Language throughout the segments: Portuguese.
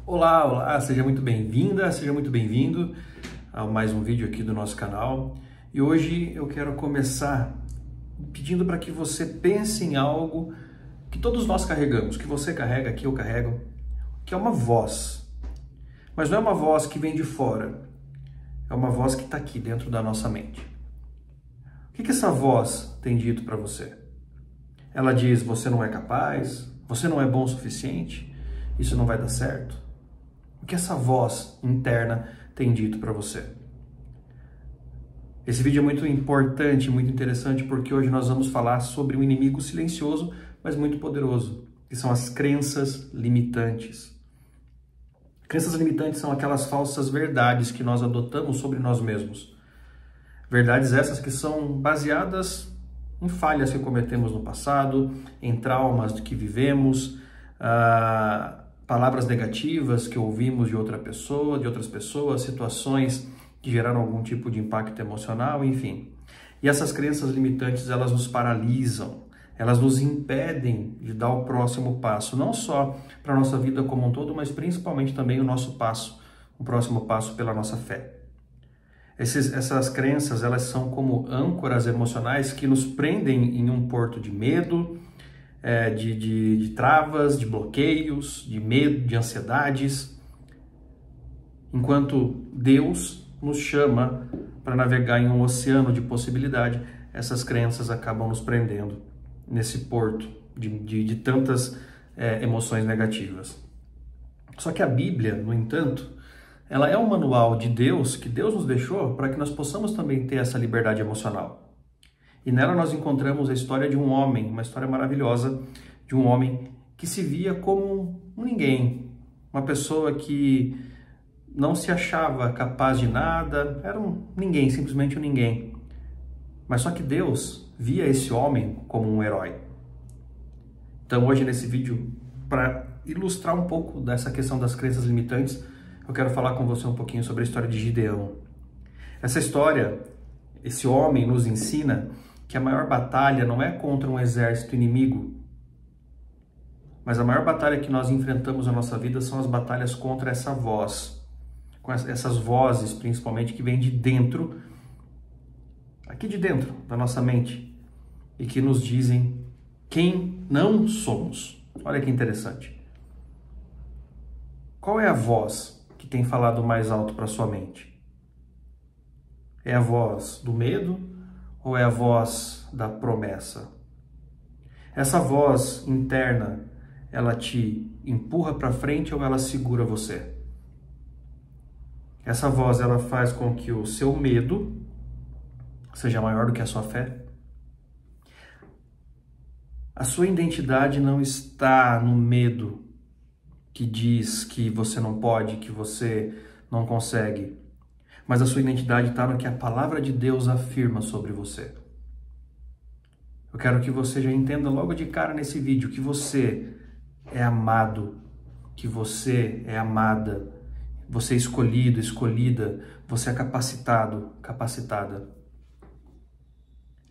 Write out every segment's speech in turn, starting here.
Olá, olá, seja muito bem-vinda, seja muito bem-vindo a mais um vídeo aqui do nosso canal. E hoje eu quero começar pedindo para que você pense em algo que todos nós carregamos, que você carrega, que eu carrego, que é uma voz. Mas não é uma voz que vem de fora, é uma voz que está aqui dentro da nossa mente. O que essa voz tem dito para você? Ela diz: você não é capaz, você não é bom o suficiente, isso não vai dar certo. O que essa voz interna tem dito para você? Esse vídeo é muito importante, muito interessante, porque hoje nós vamos falar sobre um inimigo silencioso, mas muito poderoso, que são as crenças limitantes. Crenças limitantes são aquelas falsas verdades que nós adotamos sobre nós mesmos. Verdades essas que são baseadas em falhas que cometemos no passado, em traumas que vivemos, palavras negativas que ouvimos de outra pessoa, de outras pessoas, situações que geraram algum tipo de impacto emocional, enfim. E essas crenças limitantes, elas nos paralisam, elas nos impedem de dar o próximo passo, não só para a nossa vida como um todo, mas principalmente também o próximo passo pela nossa fé. Essas crenças, elas são como âncoras emocionais que nos prendem em um porto de medo, de travas, de bloqueios, de medo, de ansiedades, enquanto Deus nos chama para navegar em um oceano de possibilidade. Essas crenças acabam nos prendendo nesse porto de tantas emoções negativas. Só que a Bíblia, no entanto, ela é um manual de Deus, que Deus nos deixou para que nós possamos também ter essa liberdade emocional. E nela nós encontramos a história de um homem, uma história maravilhosa, de um homem que se via como um ninguém, uma pessoa que não se achava capaz de nada, era um ninguém, simplesmente um ninguém. Mas só que Deus via esse homem como um herói. Então hoje nesse vídeo, para ilustrar um pouco dessa questão das crenças limitantes, eu quero falar com você um pouquinho sobre a história de Gideão. Essa história, esse homem nos ensina que a maior batalha não é contra um exército inimigo, mas a maior batalha que nós enfrentamos na nossa vida são as batalhas contra essa voz, com essas vozes principalmente que vêm de dentro, aqui de dentro da nossa mente, e que nos dizem quem não somos. Olha que interessante. Qual é a voz que tem falado mais alto para sua mente? É a voz do medo ou é a voz da promessa? Essa voz interna, ela te empurra para frente ou ela segura você? Essa voz, ela faz com que o seu medo seja maior do que a sua fé? A sua identidade não está no medo que diz que você não pode, que você não consegue. Mas a sua identidade está no que a palavra de Deus afirma sobre você. Eu quero que você já entenda logo de cara nesse vídeo que você é amado, que você é amada, você é escolhido, escolhida, você é capacitado, capacitada.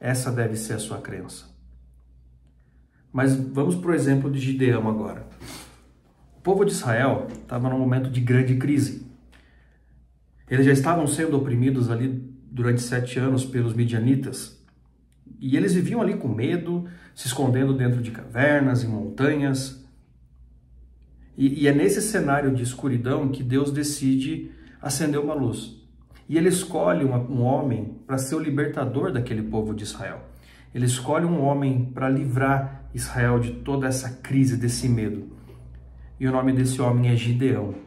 Essa deve ser a sua crença. Mas vamos para o exemplo de Gideão agora. O povo de Israel estava num momento de grande crise. Eles já estavam sendo oprimidos ali durante 7 anos pelos midianitas. E eles viviam ali com medo, se escondendo dentro de cavernas, em montanhas. E é nesse cenário de escuridão que Deus decide acender uma luz. E ele escolhe um homem para ser o libertador daquele povo de Israel. Ele escolhe um homem para livrar Israel de toda essa crise, desse medo. E o nome desse homem é Gideão.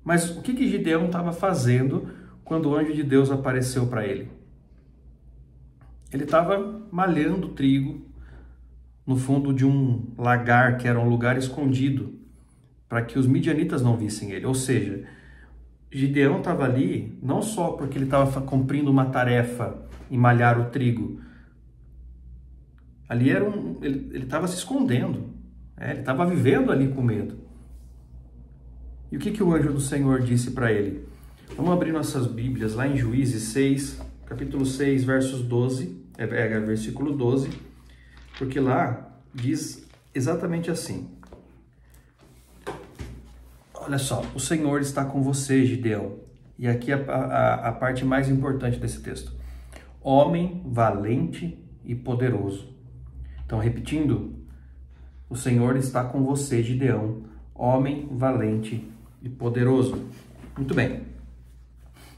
Mas o que Gideão estava fazendo quando o anjo de Deus apareceu para ele? Ele estava malhando trigo no fundo de um lagar, que era um lugar escondido, para que os midianitas não vissem ele. Ou seja, Gideão estava ali não só porque ele estava cumprindo uma tarefa em malhar o trigo. Ali ele estava se escondendo, ele estava vivendo ali com medo. E o que o anjo do Senhor disse para ele? Vamos abrir nossas Bíblias lá em Juízes 6, capítulo 6, versos 12, versículo 12, porque lá diz exatamente assim: Olha só, o Senhor está com você, Gideão. E aqui a parte mais importante desse texto. Homem valente e poderoso. Então, repetindo, o Senhor está com você, Gideão. Homem valente e poderoso. Muito bem.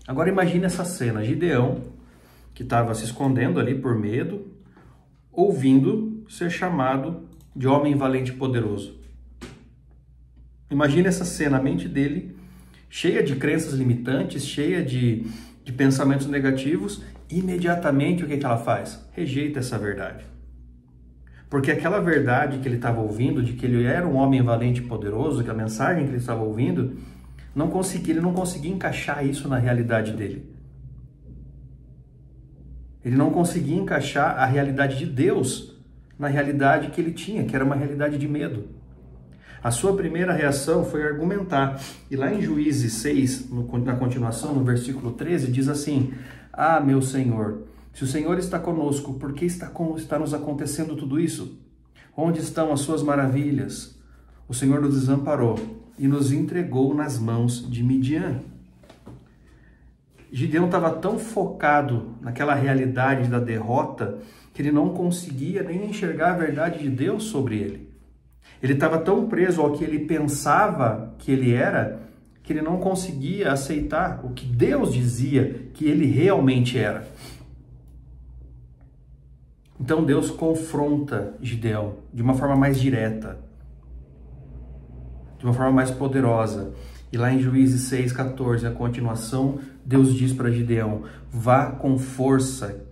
Agora imagine essa cena. Gideão, que estava se escondendo ali por medo, ouvindo ser chamado de homem valente e poderoso. Imagine essa cena, a mente dele cheia de crenças limitantes, cheia de pensamentos negativos. Imediatamente o que ela faz? Rejeita essa verdade. Porque aquela verdade que ele estava ouvindo, de que ele era um homem valente e poderoso, que a mensagem que ele estava ouvindo, ele não conseguia encaixar isso na realidade dele. Ele não conseguia encaixar a realidade de Deus na realidade que ele tinha, que era uma realidade de medo. A sua primeira reação foi argumentar. E lá em Juízes 6, na continuação, no versículo 13, diz assim: Ah, meu Senhor, se o Senhor está conosco, por que está nos acontecendo tudo isso? Onde estão as suas maravilhas? O Senhor nos desamparou e nos entregou nas mãos de Midian. Gideão estava tão focado naquela realidade da derrota que ele não conseguia nem enxergar a verdade de Deus sobre ele. Ele estava tão preso ao que ele pensava que ele era, que ele não conseguia aceitar o que Deus dizia que ele realmente era. Então Deus confronta Gideão de uma forma mais direta, de uma forma mais poderosa. E lá em Juízes 6,14, a continuação, Deus diz para Gideão: vá com força,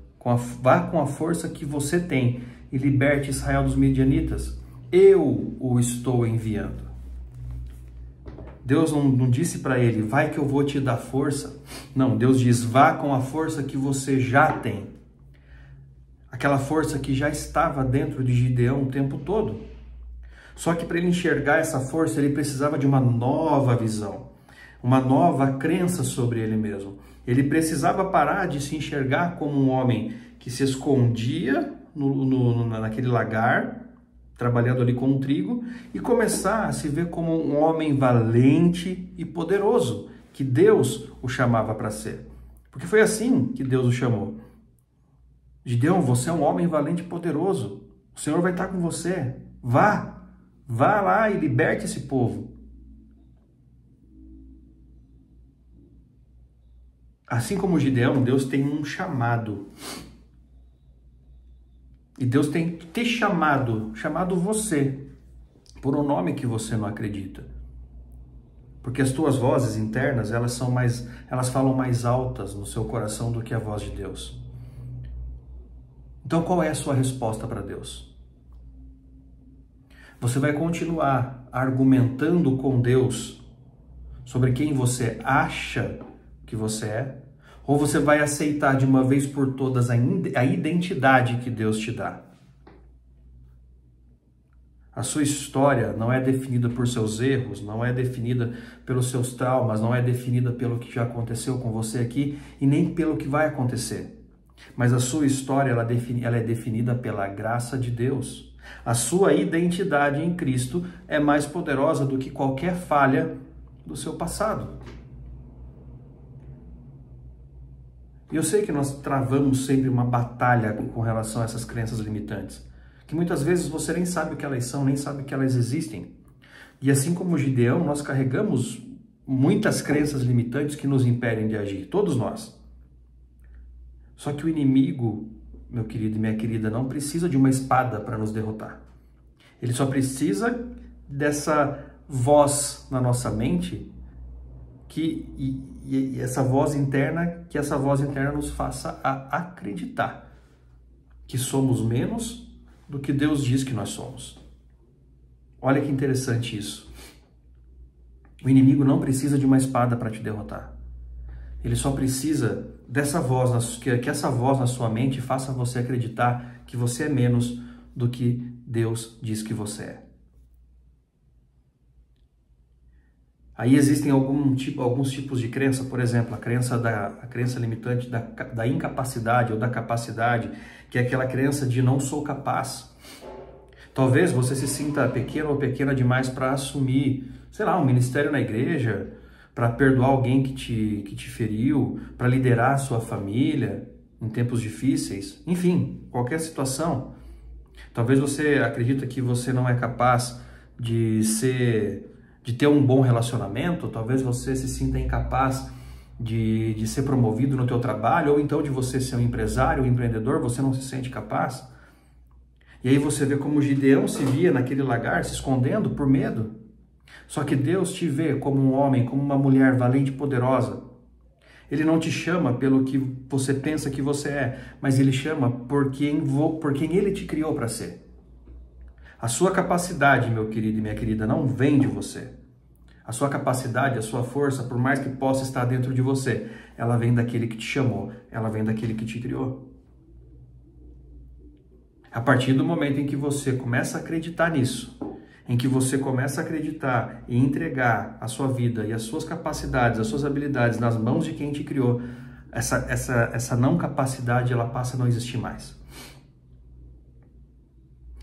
vá com a força que você tem e liberte Israel dos midianitas. Eu o estou enviando. Deus não disse para ele: vai que eu vou te dar força. Não, Deus diz: vá com a força que você já tem. Aquela força que já estava dentro de Gideão o tempo todo. Só que para ele enxergar essa força, ele precisava de uma nova visão, uma nova crença sobre ele mesmo. Ele precisava parar de se enxergar como um homem que se escondia naquele lagar, trabalhando ali com o trigo, e começar a se ver como um homem valente e poderoso, que Deus o chamava para ser. Porque foi assim que Deus o chamou. Gideão, você é um homem valente e poderoso. O Senhor vai estar com você. Vá lá e liberte esse povo. Assim como Gideão, Deus tem um chamado. E Deus tem te chamado você, por um nome que você não acredita. Porque as tuas vozes internas, elas falam mais altas no seu coração do que a voz de Deus. Então qual é a sua resposta para Deus? Você vai continuar argumentando com Deus sobre quem você acha que você é? Ou você vai aceitar de uma vez por todas a identidade que Deus te dá? A sua história não é definida por seus erros, não é definida pelos seus traumas, não é definida pelo que já aconteceu com você aqui e nem pelo que vai acontecer. Mas a sua história ela é definida pela graça de Deus. A sua identidade em Cristo é mais poderosa do que qualquer falha do seu passado. E eu sei que nós travamos sempre uma batalha com relação a essas crenças limitantes, que muitas vezes você nem sabe o que elas são, nem sabe que elas existem. E assim como Gideão, nós carregamos muitas crenças limitantes que nos impedem de agir, todos nós. Só que o inimigo, meu querido e minha querida, não precisa de uma espada para nos derrotar. Ele só precisa dessa voz na nossa mente, e essa voz interna, que essa voz interna nos faça a acreditar que somos menos do que Deus diz que nós somos. Olha que interessante isso. O inimigo não precisa de uma espada para te derrotar. Ele só precisa dessa voz, que essa voz na sua mente faça você acreditar que você é menos do que Deus diz que você é. Aí existem alguns tipos de crença, por exemplo, a crença limitante da incapacidade ou da capacidade, que é aquela crença de não sou capaz. Talvez você se sinta pequeno ou pequena demais para assumir, sei lá, um ministério na igreja, para perdoar alguém que te feriu, para liderar a sua família em tempos difíceis, enfim, qualquer situação. Talvez você acredita que você não é capaz de ter um bom relacionamento, talvez você se sinta incapaz de ser promovido no teu trabalho, ou então de você ser um empresário, um empreendedor, você não se sente capaz. E aí você vê como Gideão se via naquele lagar, se escondendo por medo. Só que Deus te vê como um homem, como uma mulher valente e poderosa. Ele não te chama pelo que você pensa que você é, mas Ele chama por quem Ele te criou para ser. A sua capacidade, meu querido e minha querida, não vem de você. A sua capacidade, a sua força, por mais que possa estar dentro de você, ela vem daquele que te chamou, ela vem daquele que te criou. A partir do momento em que você começa a acreditar nisso, em que você começa a acreditar e entregar a sua vida e as suas capacidades, as suas habilidades nas mãos de quem te criou, essa não capacidade, ela passa a não existir mais.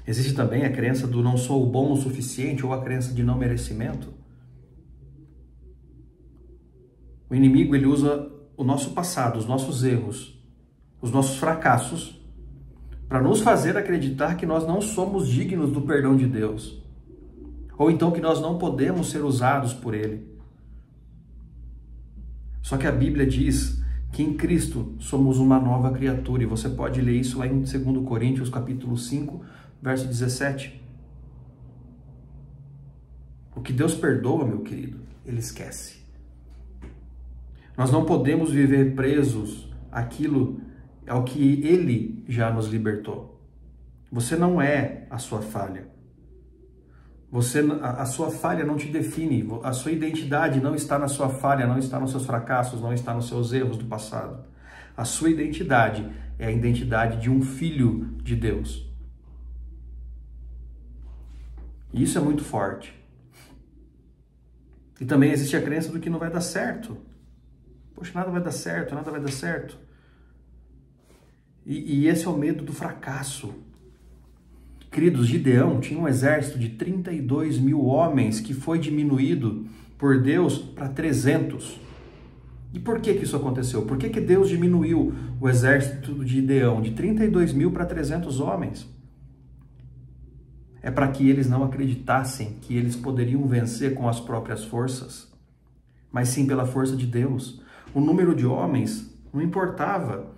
Existe também a crença do não sou bom o suficiente ou a crença de não merecimento. O inimigo, ele usa o nosso passado, os nossos erros, os nossos fracassos, para nos fazer acreditar que nós não somos dignos do perdão de Deus. Ou então que nós não podemos ser usados por Ele. Só que a Bíblia diz que em Cristo somos uma nova criatura. E você pode ler isso lá em 2 Coríntios, capítulo 5, verso 17. O que Deus perdoa, meu querido, Ele esquece. Nós não podemos viver presos ao que Ele já nos libertou. Você não é a sua falha. A sua falha não te define. A sua identidade não está na sua falha, não está nos seus fracassos, não está nos seus erros do passado. A sua identidade é a identidade de um filho de Deus. E isso é muito forte. E também existe a crença do que não vai dar certo. Poxa, nada vai dar certo, nada vai dar certo. E esse é o medo do fracasso. Queridos, Gideão tinha um exército de 32 mil homens que foi diminuído por Deus para 300. E por que isso aconteceu? Por que Deus diminuiu o exército de Gideão de 32 mil para 300 homens? É para que eles não acreditassem que eles poderiam vencer com as próprias forças, mas sim pela força de Deus. O número de homens não importava.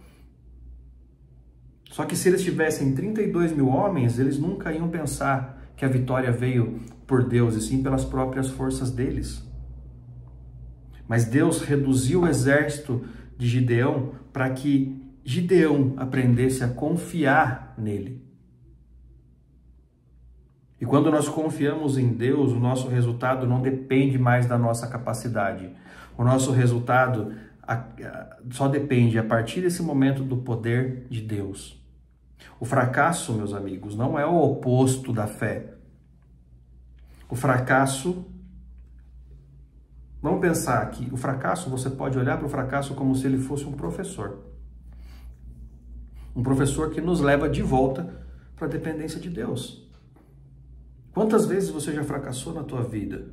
Só que se eles tivessem 32 mil homens, eles nunca iam pensar que a vitória veio por Deus, e sim pelas próprias forças deles. Mas Deus reduziu o exército de Gideão para que Gideão aprendesse a confiar nele. E quando nós confiamos em Deus, o nosso resultado não depende mais da nossa capacidade. O nosso resultado só depende, a partir desse momento, do poder de Deus. O fracasso, meus amigos, não é o oposto da fé. O fracasso, vamos pensar aqui, o fracasso, você pode olhar para o fracasso como se ele fosse um professor. Um professor que nos leva de volta para a dependência de Deus. Quantas vezes você já fracassou na tua vida?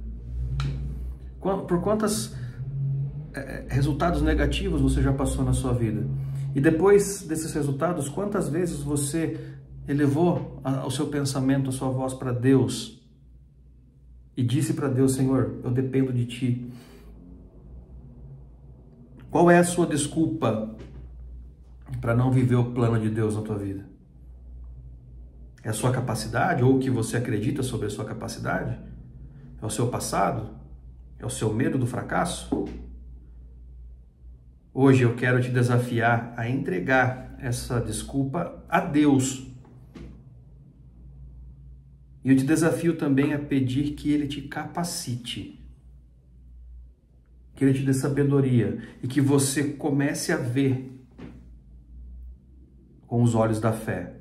Por quantos resultados negativos você já passou na sua vida? E depois desses resultados, quantas vezes você elevou o seu pensamento, a sua voz para Deus e disse para Deus: Senhor, eu dependo de Ti. Qual é a sua desculpa para não viver o plano de Deus na tua vida? É a sua capacidade ou o que você acredita sobre a sua capacidade? É o seu passado? É o seu medo do fracasso? Hoje eu quero te desafiar a entregar essa desculpa a Deus. E eu te desafio também a pedir que Ele te capacite, que Ele te dê sabedoria e que você comece a ver com os olhos da fé.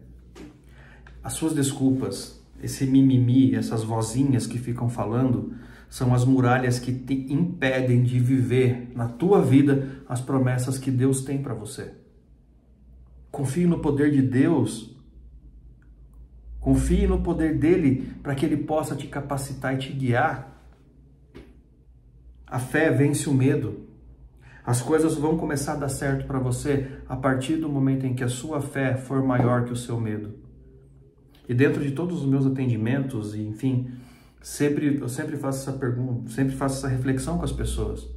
As suas desculpas, esse mimimi, essas vozinhas que ficam falando, são as muralhas que te impedem de viver na tua vida as promessas que Deus tem para você. Confie no poder de Deus Confie no poder dele para que ele possa te capacitar e te guiar. A fé vence o medo. As coisas vão começar a dar certo para você a partir do momento em que a sua fé for maior que o seu medo. E dentro de todos os meus atendimentos, e enfim, eu sempre faço essa pergunta, sempre faço essa reflexão com as pessoas.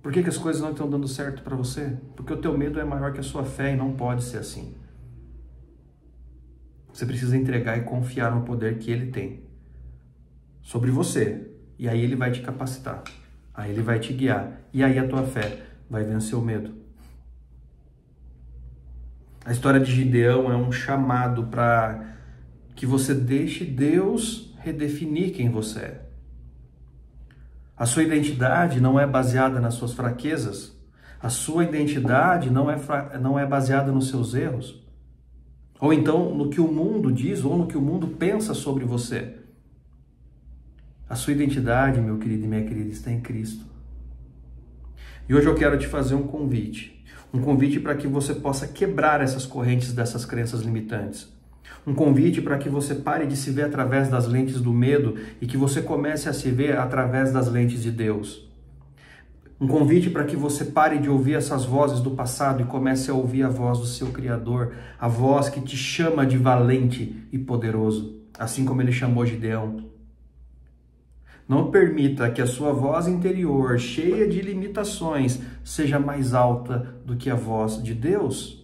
Por que as coisas não estão dando certo para você? Porque o teu medo é maior que a sua fé e não pode ser assim. Você precisa entregar e confiar no poder que ele tem sobre você. E aí ele vai te capacitar. Aí ele vai te guiar. E aí a tua fé vai vencer o medo. A história de Gideão é um chamado para que você deixe Deus redefinir quem você é. A sua identidade não é baseada nas suas fraquezas. A sua identidade não é baseada nos seus erros. Ou então no que o mundo diz ou no que o mundo pensa sobre você. A sua identidade, meu querido e minha querida, está em Cristo. E hoje eu quero te fazer um convite. Um convite para que você possa quebrar essas correntes dessas crenças limitantes. Um convite para que você pare de se ver através das lentes do medo e que você comece a se ver através das lentes de Deus. Um convite para que você pare de ouvir essas vozes do passado e comece a ouvir a voz do seu Criador, a voz que te chama de valente e poderoso, assim como ele chamou Gideão. Não permita que a sua voz interior, cheia de limitações, seja mais alta do que a voz de Deus.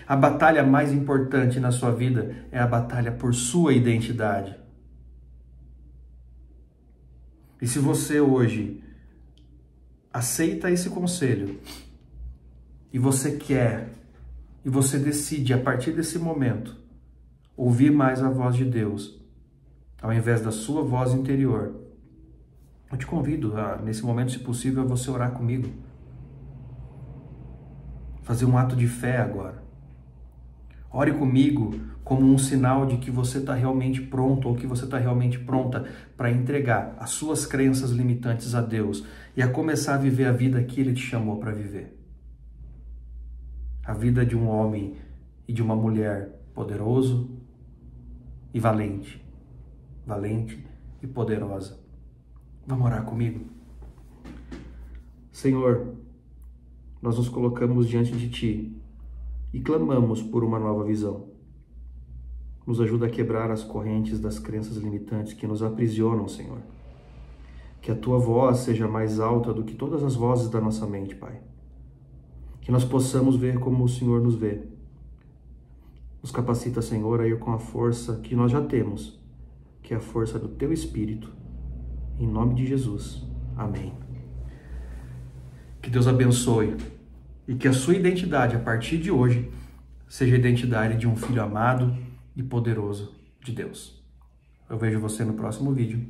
A batalha mais importante na sua vida é a batalha por sua identidade. E se você hoje aceita esse conselho e você quer, e você decide a partir desse momento ouvir mais a voz de Deus, ao invés da sua voz interior, eu te convido nesse momento, se possível, a você orar comigo. Fazer um ato de fé agora. Ore comigo como um sinal de que você está realmente pronto ou que você está realmente pronta para entregar as suas crenças limitantes a Deus e a começar a viver a vida que Ele te chamou para viver. A vida de um homem e de uma mulher poderoso e valente. Valente e poderosa. Vamos orar comigo? Senhor, nós nos colocamos diante de Ti e clamamos por uma nova visão. Nos ajuda a quebrar as correntes das crenças limitantes que nos aprisionam, Senhor. Que a Tua voz seja mais alta do que todas as vozes da nossa mente, Pai. Que nós possamos ver como o Senhor nos vê. Nos capacita, Senhor, a ir com a força que nós já temos, que é a força do Teu Espírito. Em nome de Jesus. Amém. Que Deus abençoe e que a sua identidade, a partir de hoje, seja a identidade de um filho amado e poderoso de Deus. Eu vejo você no próximo vídeo.